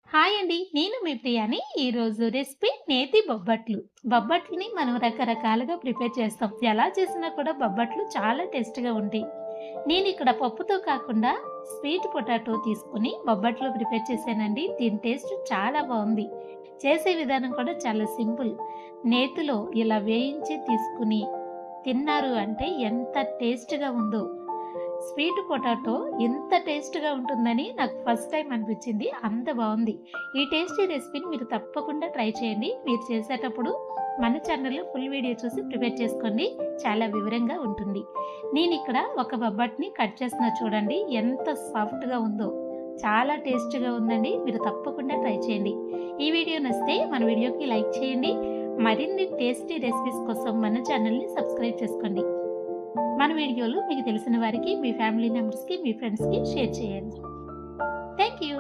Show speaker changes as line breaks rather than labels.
Hi అండి. నేను మీ ప్రియాని. ఈరోజు రెసిపీ నేతి బొబ్బట్లు. బొబ్బట్లని మనం రకరకాలుగా ప్రిపేర్ చేస్తాం. ఎలా చేసినా కూడా బొబ్బట్లు చాలా టేస్ట్‌గా ఉంటాయి. నేనిక్కడ పప్పుతో కాకుండా స్వీట్ పొటాటో తీసుకొని బొబ్బట్లు ప్రిపేర్ చేశానండి. దీని టేస్ట్ చాలా బావుంది. చేసే విధానం కూడా చాలా సింపుల్. నేతిలో ఇలా వేయించి తీసుకొని తిన్నారు అంటే ఎంత టేస్ట్‌గా ఉందో. స్వీట్ పొటాటో ఎంత టేస్ట్‌గా ఉంటుందని నాకు ఫస్ట్ టైమ్ అనిపించింది. అంత బావుంది. ఈ టేస్టీ రెసిపీని మీరు తప్పకుండా ట్రై చేయండి. మీరు చేసేటప్పుడు మన ఛానెల్‌లో ఫుల్ వీడియో చూసి ప్రిపేర్ చేసుకోండి. చాలా వివరంగా ఉంటుంది. నేనిక్కడ ఒక బొబ్బట్ని కట్ చేస్తున్నా చూడండి. ఎంత సాఫ్ట్‌గా ఉందో. చాలా టేస్ట్‌గా ఉందండి. మీరు తప్పకుండా ట్రై చేయండి. ఈ వీడియో నచ్చితే మన వీడియోకి లైక్ చేయండి. మరిన్ని టేస్టీ రెసిపీస్ కోసం మన ఛానెల్‌ని సబ్స్క్రైబ్ చేసుకోండి. మన వీడియోలు మీకు తెలిసిన వారికి, మీ ఫ్యామిలీ మెంబర్స్‌కి, మీ ఫ్రెండ్స్‌కి షేర్ చేయండి. Thank you.